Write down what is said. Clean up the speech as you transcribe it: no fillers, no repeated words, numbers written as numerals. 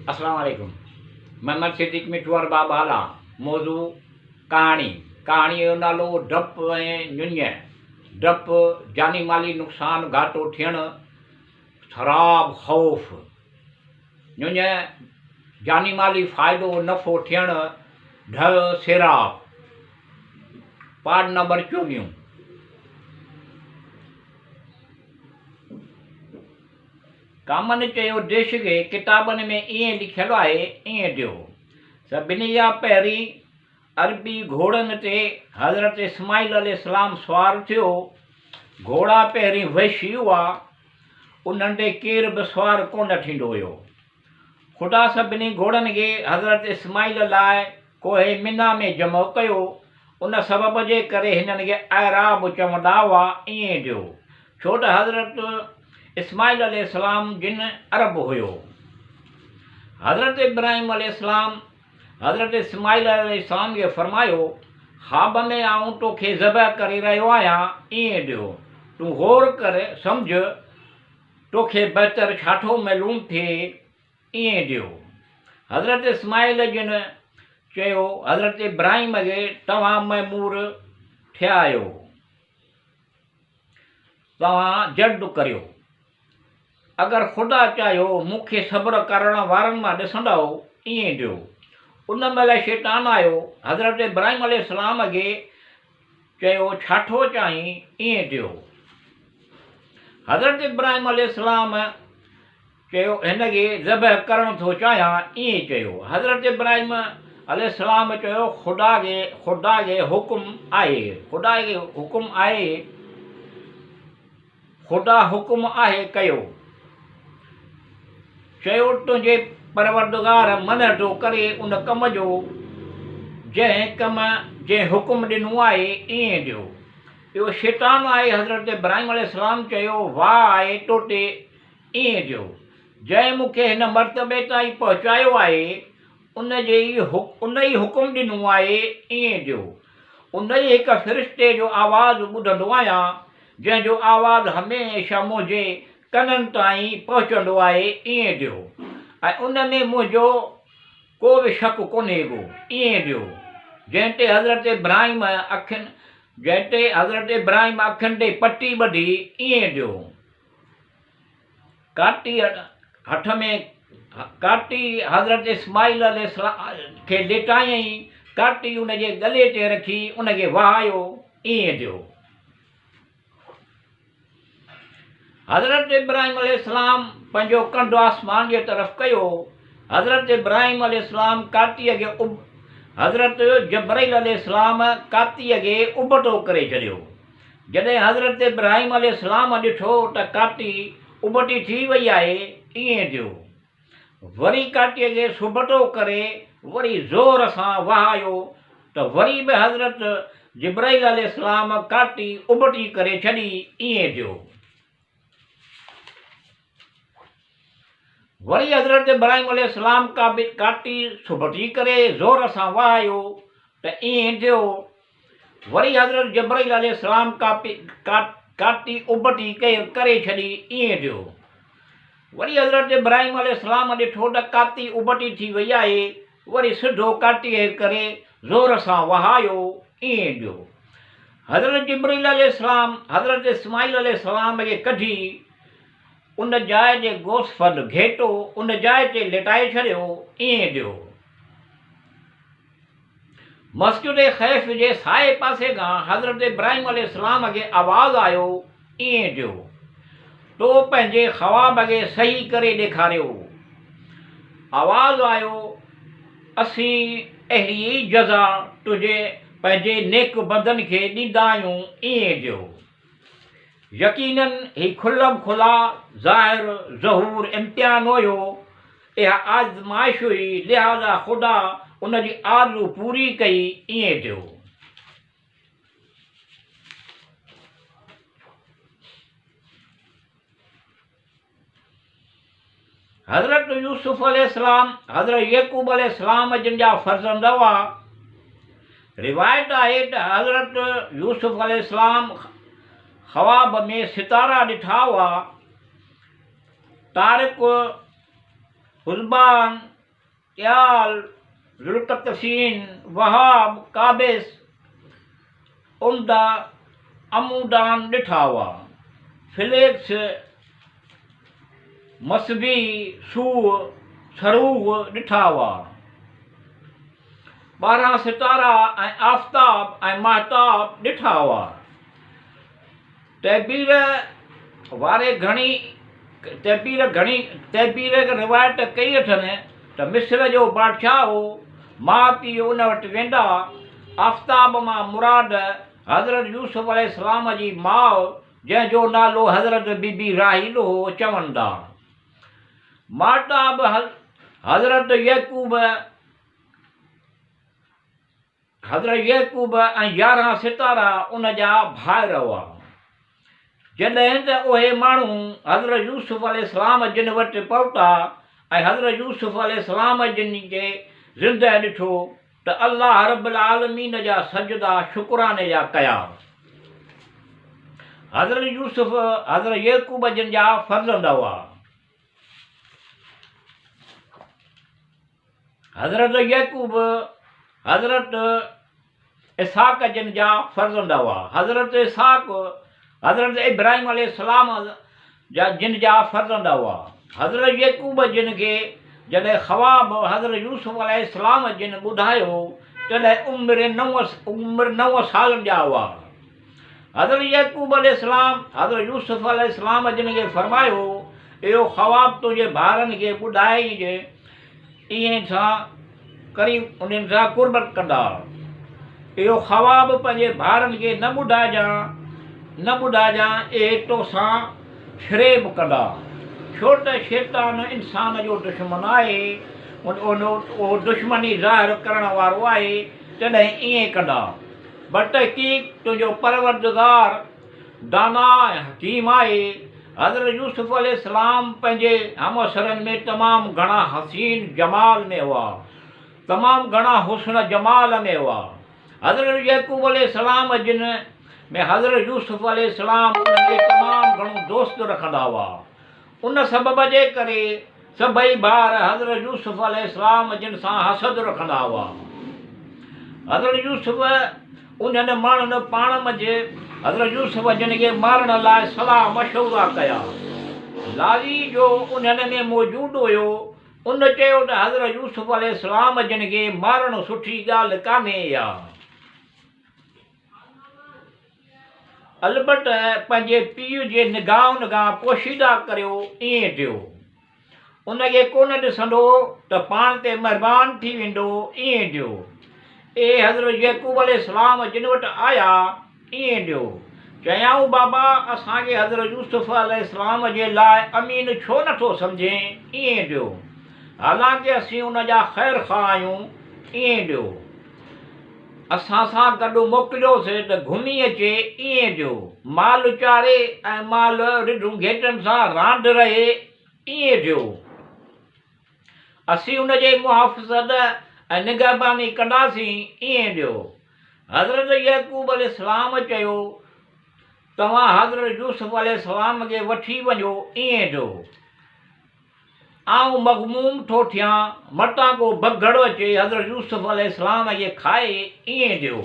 अस्सलाम वालेकुम। मोहम्मद सिद्दीक मिठवार बाबा आला। मौजू कहानी। कहाणी जो नालो डप ऐं नुञ। डप जानी माली नुक़सान घाटो थियणु, ख़राब ख़ौफ़। नुञ जानी माली फ़ाइदो नफ़ो थियणु, ढल सिराप। पाठ नंबर 24। कामन चयो देश खे किताबनि में ईअं लिखियलु आहे, ईअं ॾियो। सभिनी जा पहिरीं अरबी घोड़नि ते हज़रत इस्माईल अलैहिस्सलाम सुवारु थियो। घोड़ा पहिरीं वहशी हुआ, उन्हनि ते केरु बि सुवारु कोन थींदो हुयो। ख़ुदा सभिनी घोड़नि खे हज़रत इस्माईल लाइ कोहे मिना में जमो कयो। उन सबब जे करे हिननि खे अहराब चवंदा हुआ, ईअं ॾियो। छो त हज़रत इस्माईल अलैहिस्सलाम जिन अरब हुयो। हज़रत इब्राहिम अलैहिस्सलाम हज़रत इस्माईल अलैहिस्सलाम खे फरमायो, ख़्वाब में आऊं तोखे ज़बह करे रहियो आहियां, ईअं ॾियो। तूं गौर करे सम्झ, तोखे बहितर छाठो मालूम थिए, ईअं ॾियो। हज़रत इस्माईल जिन चयो, हज़रत इब्राहिम खे तव्हां मइमूर थिया आहियो, तव्हां जल्द करियो। अगरि ख़ुदा चाहियो मूंखे सब्र करण वारनि मां ॾिसंदव, ईअं ॾियो। उन महिल शैतान आयो, हज़रत इब्राहिम अलैहिस्सलाम खे चयो, छाठो चाहीं, ईअं ॾियो। हज़रत इब्राहिम अलैहिस्सलाम चयो, हिन खे ज़बह करणु थो चाहियां, ईअं चयो। हज़रत इब्राहिम अलैहिस्सलाम चयो, ख़ुदा खे हुकुम आहे, ख़ुदा हुकुम आहे कयो। चयो, तुंहिंजे परवरदिगार मन थो करे उन कम जो जंहिं हुकुम ॾिनो आहे, ईअं ॾियो। इहो शैतान आहे। हज़रत इब्राहिम अलैहिस्सलाम चयो, वाह आहे तोते, ईअं ॾियो। जंहिं मूंखे हिन मर्तबे ताईं पहुचायो आहे, उन ई हुकुम ॾिनो आहे, ईअं ॾियो। उन ई हिकु फ़रिश्ते जो आवाज़ु ॿुधंदो आहियां, जंहिंजो आवाज़ु हमेशह मुंहिंजे कननि ताईं पहुचंदो आहे, ईअं ॾियो। ऐं उन में मुंहिंजो को बि शक कोन्हे को, ईअं ॾियो। जंहिं ते हज़रत इब्राहिम अखियुनि ते पटी ॿधी, ईअं ॾियो। काटी हथ में काटी हज़रत इस्माईल अलैहिस्सलाम खे लिटायईं, काटी उनजे गले ते रखी उनखे वहायो, ईअं ॾियो। हज़रत इब्राहिम अलैहिस्सलाम पंहिंजो कंधु आसमान जे तरफ़ कयो। हज़रत इब्राहिम अलैहिस्सलाम हज़रत जबराईल अलैहिस्सलाम कातीअ खे उबटो करे छॾियो। जॾहिं हज़रत इब्राहिम अलैहिस्सलाम ॾिठो त काती उबटी थी वई आहे, ईअं ॾियो। वरी काटीअ खे सुबटो करे वरी ज़ोर सां वहायो त वरी बि हज़रत जबराईल अलैहिस्सलाम काटी उबटी करे छॾी, ईअं ॾियो। वरी हज़रत इब्राहिम अलैहिस्सलाम काटी सुबटी करे ज़ोर सां वहायो त ईअं ॾियो। वरी हज़रत जबराईल अलैहिस्सलाम काटी उबटी करे छॾी, ईअं ॾियो। वरी हज़रत इब्राहिम अलैहिस्सलाम ॾिठो त काती उबटी थी वई आहे, वरी सिधो काटीअ करे ज़ोर सां वहायो, ईअं ॾियो। हज़रत जिब्रील अलैहिस्सलाम हज़रत इस्माईल अलैहिस्सलाम खे कढी उन जाइ जे गोसफद घेटो उन जाइ ते लिटाए छॾियो, ईअं ॾियो। मस्जिद ख़ैफ़ जे साए पासे खां हज़रत इब्राहिम अलैहिस्सलाम खे आवाज़ु आयो, ईअं ॾियो। तो पंहिंजे ख़्वाब खे सही करे ॾेखारियो। आवाज़ु आयो, असीं अहिड़ी ई जज़ा तुंहिंजे पंहिंजे नेक बंदनि खे ॾींदा आहियूं, ईअं ॾियो। यकीनन ही खुल्लम खुला ज़ाहिर ज़हूर इम्तिहान हुयो, इहा आज़माइश हुई, लिहाज़ा ख़ुदा उन जी आरज़ू पूरी कई, ईअं ॾियो। हज़रत यूसुफ अलैहिस्सलाम हज़रत याकूब अलैहिस्सलाम जिन जा फ़र्ज़ंद हुआ। रिवायत आहे त हज़रत यूसुफ अलैहिस्सलाम ख़्वाब में सितारा ॾिठा हुआ। तारिक हुज़बान याल, ज़ुल्क़तसीन, वहाब, काबिस, उम्दा, अमूदान ॾिठा हुआ। फिलेक्स, मसबी, सूह, सरूह ॾिठा हुआ। 12 सितारा ऐं आफ़्ताब ऐं महताब ॾिठा हुआ। तहबीर रिवायत कई अथनि त मिस्र जो बादशाह हो, माउ पीउ उन वटि वेंदा। आफ़्ताब मां मुराद हज़रत यूसुफ अलैहिस्सलाम जी माउ, जंहिंजो नालो हज़रत बीबी राहील हो, चवंदा। महताब हज़रत यकूब ऐं 11 सितारा उन जा भाइर हुआ। जॾहिं त उहे माण्हू हज़रत यूसुफ अलैहिस्सलाम जिन वटि पहुता ऐं हज़रत यूसुफ अलैहिस्सलाम जिन खे ज़िंदह ॾिठो त अल्लाह रब्बुल आलमीन जा सजदा शुक्राने जा कया। हज़रत यकूब जिन जा फ़र्ज़ंद हुआ। हज़रत यकूब हज़रत इसहाक़ जिन जा फ़र्ज़ंद हुआ। हज़रत इसहाक़ हज़रत इब्राहिम अलैहिस्सलाम जिन जा फ़र्ज़ंद हुआ। हज़रत यकूब जिन खे जॾहिं ख़वाब हज़रत यूसुफ अलैहिस्सलाम जिन ॿुधायो तॾहिं उमिरि 9 सालनि जा हुआ। हज़रत यकूब अलैहिस्सलाम हज़रत यूसुफ अलैहिस्सलाम जिन खे फ़रमायो, इहो ख़वाब तुंहिंजे भाउरनि खे ॿुधाइजे, ईअं सां करी उन्हनि सां कुर्बत कंदा। इहो ख़वाब पंहिंजे भाउरनि खे न ॿुधाइजांइ, इहे तोसां फ़रेब कंदा, छो त शैतान इंसान जो दुश्मन आहे, उहो दुश्मनी ज़ाहिर करण वारो आहे, तॾहिं ईअं कंदा। बतहक़ीक़ तुंहिंजो परवरदिगार दाना हकीम आहे। हज़रत यूसुफ अलैहिस्सलाम पंहिंजे हमअसरनि में तमामु घणा हसीन जमाल में हुआ, तमामु घणा हुस्न जमाल में हुआ। हज़रत यकूब अलैहिस्सलाम जिन में हज़रत यूसुफ अलैहिस्सलाम उन्हनि खे तमामु घणो दोस्त रखंदा हुआ। उन सबब जे करे सभई ॿार हज़रत यूसुफ अलैहिस्सलाम जिन सां हसद रखंदा हुआ। हज़रत यूसुफ उन्हनि माण्हुनि पाण मंझि हज़रत यूसुफ जिन खे मारण लाइ सलाह मशवरा कया। लाली जो उन्हनि में मौजूदु हुयो, उन चयो त हज़रत यूसुफ अलैहिस्सलाम जिन खे मारणु सुठी ॻाल्हि कान्हे या। अलबत पंहिंजे पीउ जे निगाहुनि खां पोशीदा करियो, ईअं थियो। उनखे कोन ॾिसंदो त पाण ते महिरबानी थी वेंदो, ईअं थियो। हज़रत यकूब अलैहिस्सलाम जिन वटि आया, ईअं थियो। चयाऊं, बाबा असांखे हज़रत यूसुफ अलैहिस्सलाम जे लाइ अमीन छो नथो सम्झे, ईअं थियो। हालांकि असीं उन जा ख़ैर ख़्वाह आहियूं, ईअं थियो। असां सां गॾु मोकिलियोसीं त घुमी अचे, ईअं थियो। माल चारे ऐं माल रिढूं घेटनि सां रांदि रहे, ईअं थियो। असीं उन जे मुहाफ़िज़त ऐं निगहबानी कंदासीं, ईअं थियो। हज़रत यकूब अलैहिस्सलाम चयो, तव्हां हज़रत यूसुफ अलैहिस्सलाम खे वठी वञो, ईअं थियो। आऊं मग़मूम थो थियां, मतां को बगड़ अचे हज़रत यूसुफ अलैहिस्सलाम खे खाए, ईअं थियो।